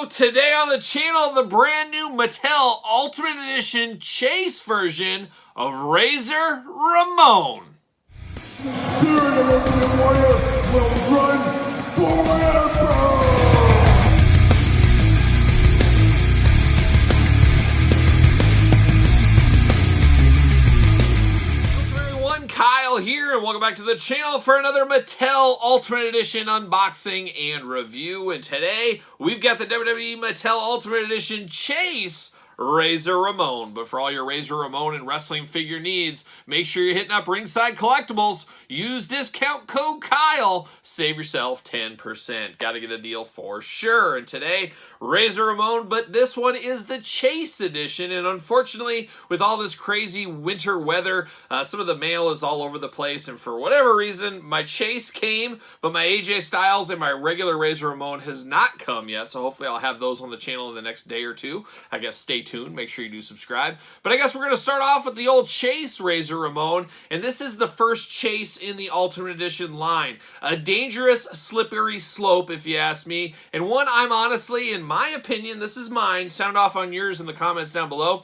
Today on the channel, the brand new Mattel Ultimate Edition Chase version of Razor Ramon. The spirit of Ultimate Warrior will run forever! Kyle here, and welcome back to the channel for another Mattel Ultimate Edition unboxing and review. And today, we've got the WWE Mattel Ultimate Edition Chase Razor Ramon. But for all your Razor Ramon and wrestling figure needs, make sure you're hitting up Ringside Collectibles. Use discount code Kyle. Save yourself 10%. Got to get a deal for sure. And today, Razor Ramon, but this one is the Chase edition. And unfortunately, with all this crazy winter weather, some of the mail is all over the place. And for whatever reason, my Chase came, but my AJ Styles and my regular Razor Ramon has not come yet. So hopefully I'll have those on the channel in the next day or two. I guess stay tuned. Make sure you do subscribe. But I guess we're going to start off with the old Chase Razor Ramon. And this is the first Chase in the Ultimate Edition line. A dangerous, slippery slope, if you ask me. And one I'm honestly, in my opinion, this is mine, sound off on yours in the comments down below,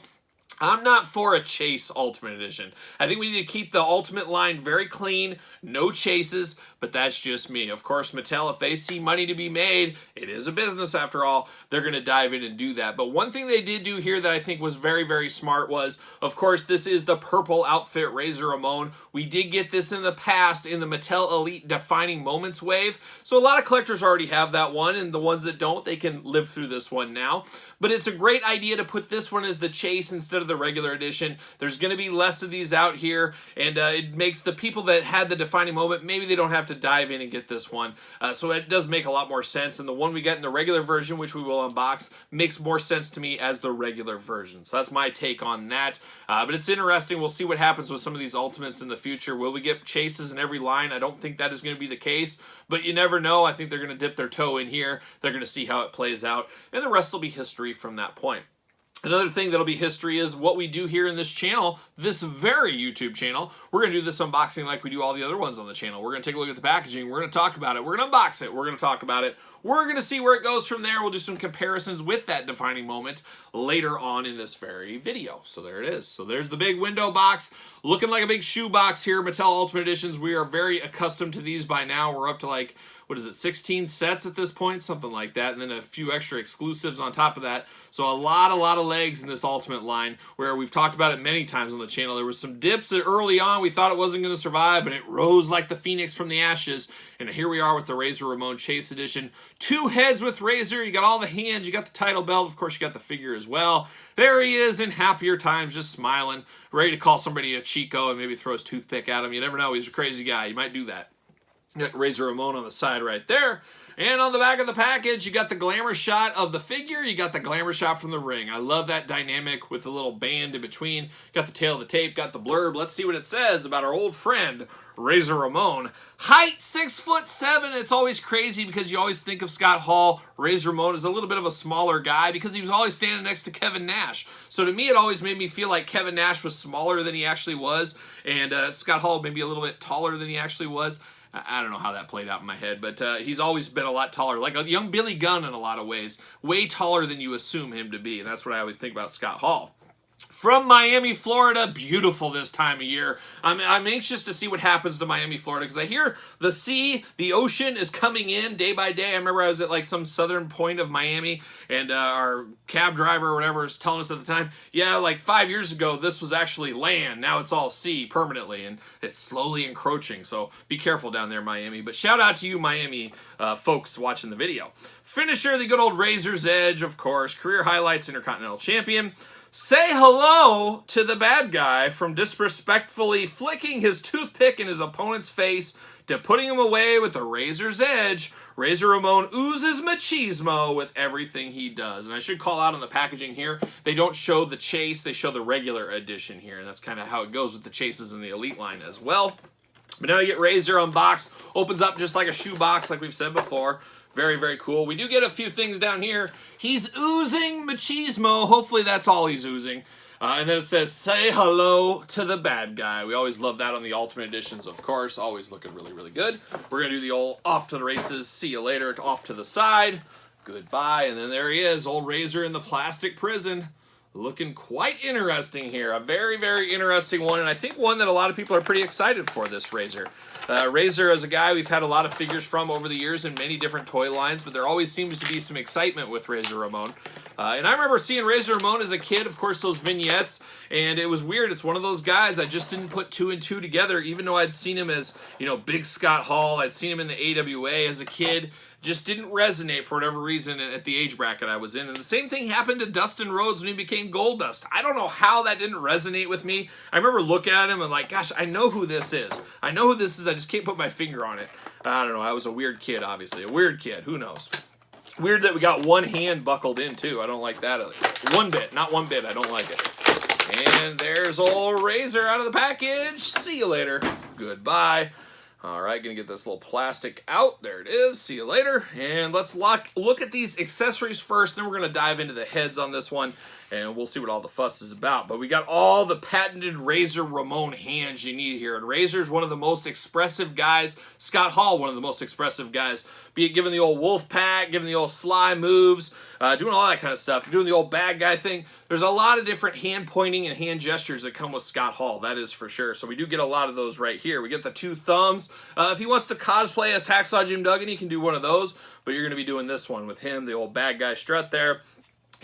I'm not for a Chase Ultimate Edition. I think we need to keep the Ultimate line very clean, no chases, but that's just me. Of course, Mattel, if they see money to be made, it is a business after all, they're going to dive in and do that. But one thing they did do here that I think was very, very smart was, of course, this is the purple outfit Razor Ramon. We did get this in the past in the Mattel Elite Defining Moments wave, so a lot of collectors already have that one, and the ones that don't, they can live through this one now. But it's a great idea to put this one as the Chase instead of the regular edition. There's going to be less of these out here, and it makes the people that had the defining moment, maybe they don't have to dive in and get this one. So it does make a lot more sense, and the one we get in the regular version, which we will unbox, makes more sense to me as the regular version. So that's my take on that. But it's interesting. We'll see what happens with some of these Ultimates in the future. Will we get Chases in every line? I don't think that is going to be the case, but you never know. I think they're going to dip their toe in here. They're going to see how it plays out, and the rest will be history from that point. Another thing that'll be history is what we do here in this channel, this very YouTube channel. We're going to do this unboxing like we do all the other ones on the channel. We're going to take a look at the packaging. We're going to talk about it. We're going to unbox it. We're going to talk about it. We're going to see where it goes from there. We'll do some comparisons with that defining moment later on in this very video. So there it is. So there's the big window box. Looking like a big shoe box here. Mattel Ultimate Editions. We are very accustomed to these by now. We're up to like, what is it, 16 sets at this point? Something like that. And then a few extra exclusives on top of that. So a lot of legs in this Ultimate line, where we've talked about it many times on the channel. There was some dips early on. We thought it wasn't going to survive, but it rose like the phoenix from the ashes. And here we are with the Razor Ramon Chase Edition. Two heads with Razor. You got all the hands. You got the title belt. Of course, you got the figure as well. There he is in happier times, just smiling, ready to call somebody a Chico and maybe throw his toothpick at him. You never know. He's a crazy guy. You might do that. You got Razor Ramon on the side right there. And on the back of the package, you got the glamour shot of the figure. You got the glamour shot from the ring. I love that dynamic with the little band in between. Got the tail of the tape, got the blurb. Let's see what it says about our old friend, Razor Ramon. Height, 6'7". It's always crazy because you always think of Scott Hall. Razor Ramon is a little bit of a smaller guy because he was always standing next to Kevin Nash. So to me, it always made me feel like Kevin Nash was smaller than he actually was. And Scott Hall maybe a little bit taller than he actually was. I don't know how that played out in my head, but he's always been a lot taller, like a young Billy Gunn in a lot of ways. Way taller than you assume him to be, and that's what I always think about Scott Hall. From Miami, Florida, beautiful this time of year. I'm anxious to see what happens to Miami, Florida, because I hear the sea, the ocean is coming in day by day. I remember I was at like some southern point of Miami, and our cab driver or whatever was telling us at the time, yeah, like 5 years ago, this was actually land. Now it's all sea permanently, and it's slowly encroaching. So be careful down there, Miami. But shout out to you, Miami folks watching the video. Finisher, the good old Razor's Edge, of course. Career highlights, Intercontinental Champion. Say hello to the bad guy, from disrespectfully flicking his toothpick in his opponent's face to putting him away with the Razor's Edge. Razor Ramon oozes machismo with everything he does. And I should call out on the packaging here, they don't show the Chase, they show the regular edition here. And that's kind of how it goes with the Chases in the Elite line as well. But now you get Razor unboxed, opens up just like a shoe box like we've said before. Very, very cool. We do get a few things down here. He's oozing machismo. Hopefully that's all he's oozing. And then it says, say hello to the bad guy. We always love that on the Ultimate Editions, of course. Always looking really, really good. We're going to do the old off to the races, see you later, off to the side. Goodbye. And then there he is, old Razor in the plastic prison. Looking quite interesting here. A very, very interesting one, and I think one that a lot of people are pretty excited for, this Razor. Razor is a guy we've had a lot of figures from over the years in many different toy lines, but there always seems to be some excitement with Razor Ramon. And I remember seeing Razor Ramon as a kid, of course, those vignettes, and it was weird. It's one of those guys, I just didn't put 2 and 2 together, even though I'd seen him as, you know, Big Scott Hall. I'd seen him in the AWA as a kid. Just didn't resonate for whatever reason at the age bracket I was in. And the same thing happened to Dustin Rhodes when he became Gold Dust. I don't know how that didn't resonate with me. I remember looking at him and like, gosh, I know who this is. I know who this is. I just can't put my finger on it. I don't know. I was a weird kid, obviously. A weird kid. Who knows? Weird that we got one hand buckled in, too. I don't like that. One bit. Not one bit. I don't like it. And there's old Razor out of the package. See you later. Goodbye. All right, gonna get this little plastic out. There it is. See you later. And let's look at these accessories first, then we're gonna dive into the heads on this one, and we'll see what all the fuss is about. But we got all the patented Razor Ramon hands you need here. And Razor's one of the most expressive guys. Scott Hall, one of the most expressive guys. Be it giving the old wolf pack, giving the old sly moves, doing all that kind of stuff, doing the old bad guy thing. There's a lot of different hand pointing and hand gestures that come with Scott Hall, that is for sure. So we do get a lot of those right here. We get the 2 thumbs. If he wants to cosplay as Hacksaw Jim Duggan, he can do one of those, but you're going to be doing this one with him, the old bad guy strut there.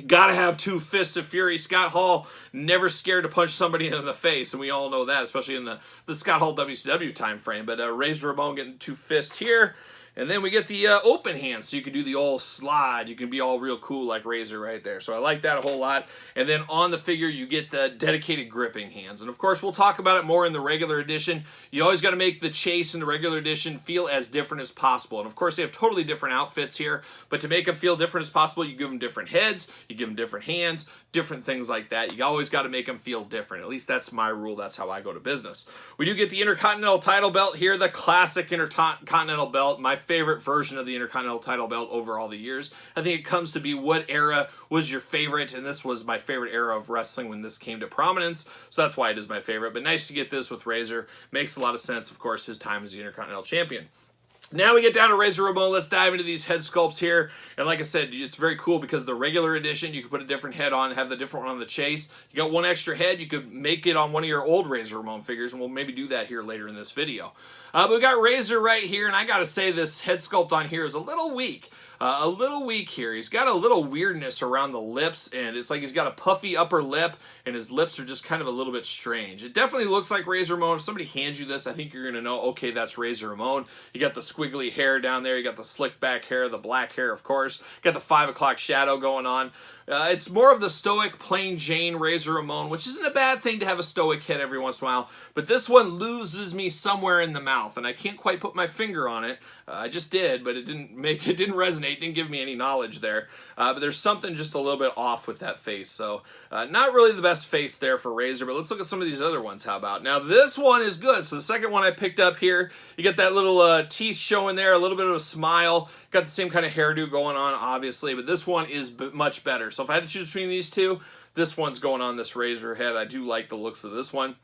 Gotta have 2 fists of fury. Scott Hall never scared to punch somebody in the face, and we all know that, especially in the Scott Hall WCW time frame. But Razor Ramon getting 2 fists here. And then we get the open hand, so you can do the old slide. You can be all real cool like Razor right there. So I like that a whole lot. And then on the figure, you get the dedicated gripping hands. And of course, we'll talk about it more in the regular edition. You always got to make the chase in the regular edition feel as different as possible. And of course, they have totally different outfits here. But to make them feel different as possible, you give them different heads, you give them different hands, different things like that. You always got to make them feel different. At least that's my rule. That's how I go to business. We do get the Intercontinental title belt here, the classic Intercontinental belt. My favorite version of the Intercontinental title belt over all the years. I think it comes to be what era was your favorite, and this was my favorite era of wrestling when this came to prominence, so that's why it is my favorite. But nice to get this with Razor. Makes a lot of sense, of course, his time as the Intercontinental Champion. Now we get down to Razor Ramon. Let's dive into these head sculpts here. And like I said, it's very cool because the regular edition, you can put a different head on, have the different one on the chase. You got one extra head, you could make it on one of your old Razor Ramon figures, and we'll maybe do that here later in this video. But we got Razor right here, and I gotta say this head sculpt on here is a little weak. Here. He's got a little weirdness around the lips, and it's like he's got a puffy upper lip, and his lips are just kind of a little bit strange. It definitely looks like Razor Ramon. If somebody hands you this, I think you're going to know, okay, that's Razor Ramon. You got the squiggly hair down there. You got the slick back hair, the black hair, of course. Got the 5 o'clock shadow going on. It's more of the stoic, plain Jane Razor Ramon, which isn't a bad thing to have a stoic head every once in a while, but this one loses me somewhere in the mouth, and I can't quite put my finger on it. I just did, but it didn't resonate, didn't give me any knowledge there. But there's something just a little bit off with that face, so not really the best face there for Razor, but let's look at some of these other ones. How about? Now, this one is good. So the second one I picked up here, you get that little teeth showing there, a little bit of a smile. Got the same kind of hairdo going on, obviously, but this one is much better. So if I had to choose between these two, this one's going on this Razor head. I do like the looks of this one.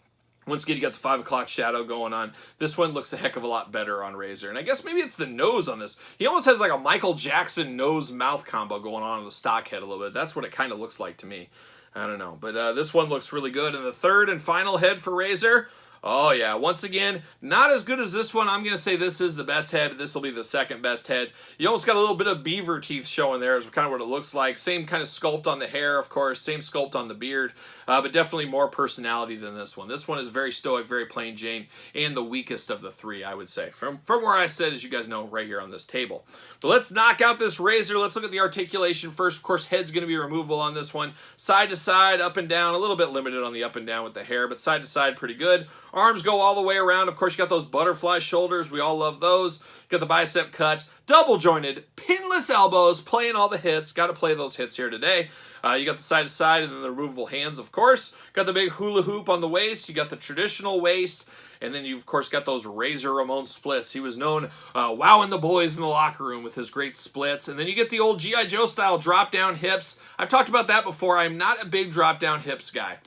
Once again, you got the 5 o'clock shadow going on. This one looks a heck of a lot better on Razor. And I guess maybe it's the nose on this. He almost has like a Michael Jackson nose-mouth combo going on the stock head a little bit. That's what it kind of looks like to me. I don't know. But this one looks really good. And the third and final head for Razor, oh yeah, once again, not as good as this one. I'm going to say this is the best head. This will be the second best head. You almost got a little bit of beaver teeth showing there is kind of what it looks like. Same kind of sculpt on the hair, of course. Same sculpt on the beard. But definitely more personality than this one. This one is very stoic, very plain Jane, and the weakest of the three, I would say. From where I sit, as you guys know, right here on this table. But let's knock out this Razor. Let's look at the articulation first. Of course, head's going to be removable on this one. Side to side, up and down. A little bit limited on the up and down with the hair, but side to side, pretty good. Arms go all the way around. Of course, you got those butterfly shoulders. We all love those. Got the bicep cut. Double jointed, pinless elbows, playing all the hits. Got to play those hits here today. You got the side to side and then the removable hands, of course. Got the big hula hoop on the waist. You got the traditional waist. And then you, of course, got those Razor Ramon splits. He was known wowing the boys in the locker room with his great splits. And then you get the old G.I. Joe style drop-down hips. I've talked about that before. I'm not a big drop-down hips guy.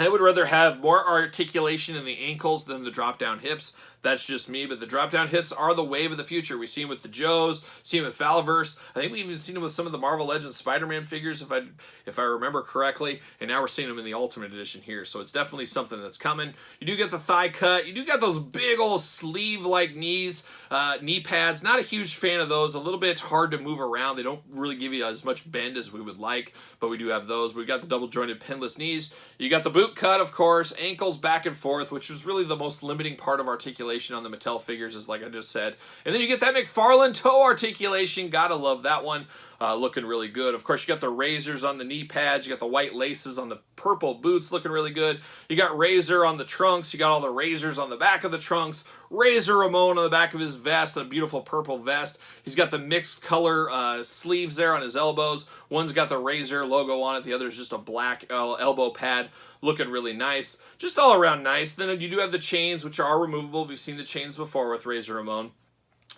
I would rather have more articulation in the ankles than the drop-down hips. That's just me, but the drop-down hits are the wave of the future. We see them with the Joes, see them with Falaverse. I think we even seen them with some of the Marvel Legends Spider-Man figures, if I remember correctly, and now we're seeing them in the Ultimate Edition here, so it's definitely something that's coming. You do get the thigh cut. You do got those big old sleeve-like knees, knee pads. Not a huge fan of those. A little bit hard to move around. They don't really give you as much bend as we would like, but we do have those. We got the double-jointed pinless knees. You got the boot cut, of course, ankles back and forth, which was really the most limiting part of articulation on the Mattel figures, is like I just said. And then you get that McFarlane toe articulation. Gotta love that one. Looking really good. Of course, you got the razors on the knee pads. You got the white laces on the purple boots, looking really good. You got Razor on the trunks. You got all the razors on the back of the trunks. Razor Ramon on the back of his vest, a beautiful purple vest. He's got the mixed color sleeves there on his elbows. One's got the Razor logo on it. The other is just a black elbow pad. Looking really nice. Just all around nice. Then you do have the chains, which are removable. We've seen the chains before with Razor Ramon.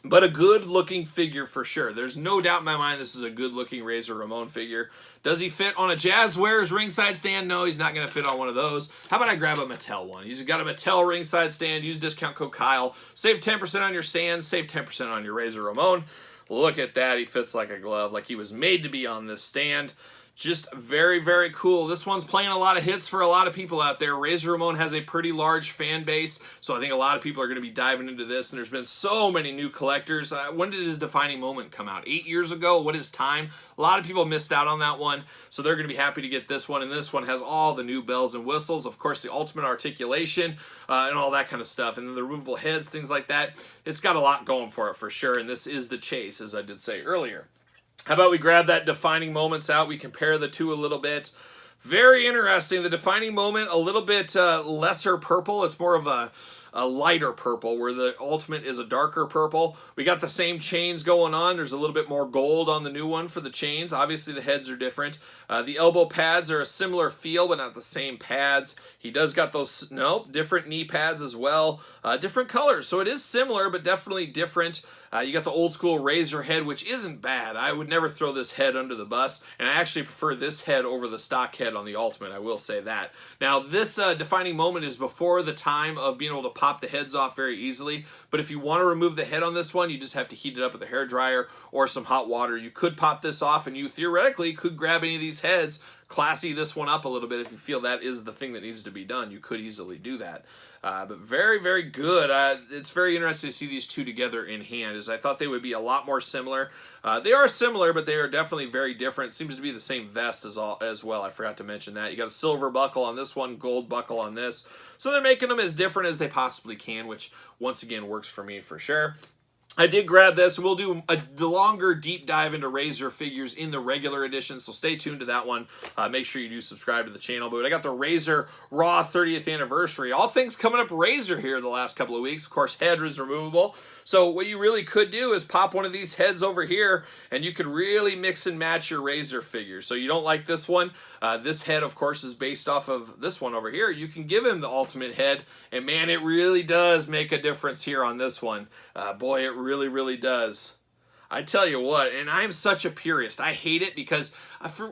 But a good-looking figure for sure. There's no doubt in my mind this is a good-looking Razor Ramon figure. Does he fit on a Jazzwares ringside stand? No, he's not going to fit on one of those. How about I grab a Mattel one? He's got a Mattel ringside stand. Use discount code Kyle. Save 10% on your stand. Save 10% on your Razor Ramon. Look at that. He fits like a glove, like he was made to be on this stand. Just very, very cool. This one's playing a lot of hits for a lot of people out there. Razor Ramon has a pretty large fan base, so I think a lot of people are going to be diving into this, and there's been so many new collectors. When did his defining moment come out? 8 years ago? What is time? A lot of people missed out on that one, so they're going to be happy to get this one, and this one has all the new bells and whistles. Of course, the ultimate articulation and all that kind of stuff, and then the removable heads, things like that. It's got a lot going for it for sure, and this is the chase, as I did say earlier. How about we grab that defining moments out? We compare the two a little bit. Very interesting. The defining moment, a little bit lesser purple. It's more of a lighter purple, where the ultimate is a darker purple. We got the same chains going on. There's a little bit more gold on the new one for the chains. Obviously, the heads are different. The elbow pads are a similar feel, but not the same pads. He does got those, different knee pads as well. Different colors. So it is similar, but definitely different. You got the old school Razor head, which isn't bad. I would never throw this head under the bus, and I actually prefer this head over the stock head on the Ultimate, I will say that. Now, this defining moment is before the time of being able to pop the heads off very easily, but if you want to remove the head on this one, you just have to heat it up with a hairdryer or some hot water. You could pop this off, and you theoretically could grab any of these heads, classy this one up a little bit if you feel that is the thing that needs to be done. You could easily do that. But very, very good. It's very interesting to see these two together in hand, as I thought they would be a lot more similar. They are similar, but they are definitely very different. Seems to be the same vest as well. I forgot to mention that. You got a silver buckle on this one, gold buckle on this. So they're making them as different as they possibly can, which once again works for me for sure. I did grab this. We'll do a longer deep dive into Razor figures in the regular edition, so stay tuned to that one. Make sure you do subscribe to the channel. But I got the Razor Raw 30th Anniversary. All things coming up Razor here the last couple of weeks. Of course, head is removable. So what you really could do is pop one of these heads over here, and you could really mix and match your Razor figures. So you don't like this one. This head, of course, is based off of this one over here. You can give him the ultimate head, and man, it really does make a difference here on this one. Boy, it really, really does. I tell you what, and I'm such a purist. I hate it because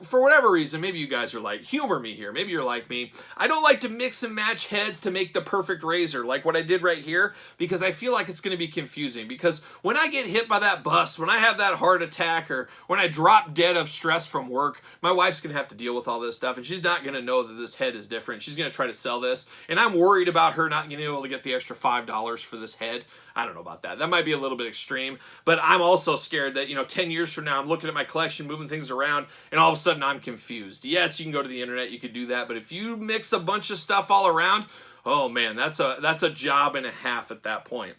for whatever reason, maybe you guys are like, humor me here. Maybe you're like me. I don't like to mix and match heads to make the perfect Razor, like what I did right here, because I feel like it's going to be confusing. Because when I get hit by that bus, when I have that heart attack, or when I drop dead of stress from work, my wife's going to have to deal with all this stuff, and she's not going to know that this head is different. She's going to try to sell this, and I'm worried about her not being able to get the extra $5 for this head. I don't know about that. That might be a little bit extreme, but I'm also scared that, 10 years from now, I'm looking at my collection, moving things around, and all of a sudden I'm confused. Yes, you can go to the internet, you could do that, but if you mix a bunch of stuff all around, oh man, that's a job and a half at that point.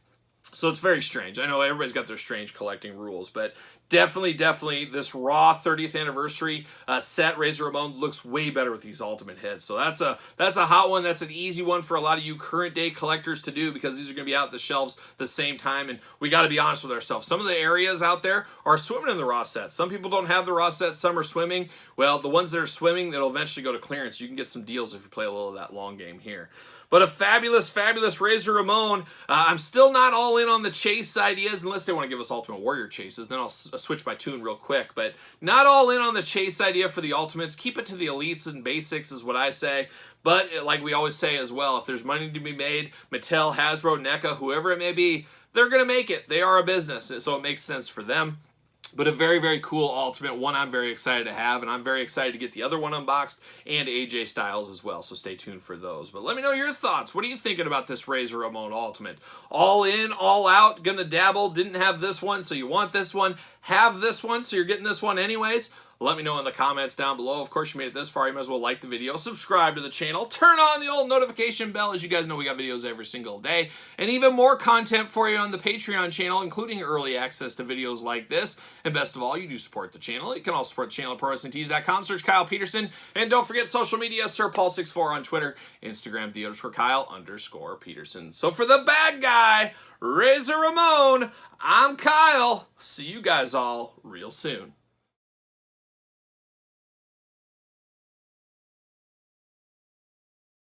So it's very strange. I know everybody's got their strange collecting rules, but definitely this Raw 30th Anniversary set Razor Ramon looks way better with these ultimate heads. So that's a hot one. That's an easy one for a lot of you current day collectors to do, because these are going to be out the shelves the same time, and we got to be honest with ourselves. Some of the areas out there are swimming in the Raw sets. Some people don't have the Raw sets. Some are swimming. Well, the ones that are swimming, that'll eventually go to clearance. You can get some deals if you play a little of that long game here. But a fabulous, fabulous Razor Ramon. I'm still not all in on the chase ideas, unless they want to give us Ultimate Warrior chases. Then I'll switch my tune real quick. But not all in on the chase idea for the Ultimates. Keep it to the Elites and Basics is what I say. But like we always say as well, if there's money to be made, Mattel, Hasbro, NECA, whoever it may be, they're going to make it. They are a business, so it makes sense for them. But a very, very cool Ultimate, one I'm very excited to have, and I'm very excited to get the other one unboxed, and AJ Styles as well, so stay tuned for those. But let me know your thoughts. What are you thinking about this Razor Ramon Ultimate? All in, all out, gonna dabble, didn't have this one, so you want this one, have this one, so you're getting this one anyways? Let me know in the comments down below. Of course, you made it this far, you might as well like the video, subscribe to the channel, turn on the old notification bell. As you guys know, we got videos every single day, and even more content for you on the Patreon channel, including early access to videos like this. And best of all, you do support the channel. You can also support the channel at ProWrestlingTees.com. Search Kyle Peterson, and don't forget social media, SirPaul64 on Twitter, Instagram, _Kyle_Peterson. So for the bad guy, Razor Ramon, I'm Kyle. See you guys all real soon.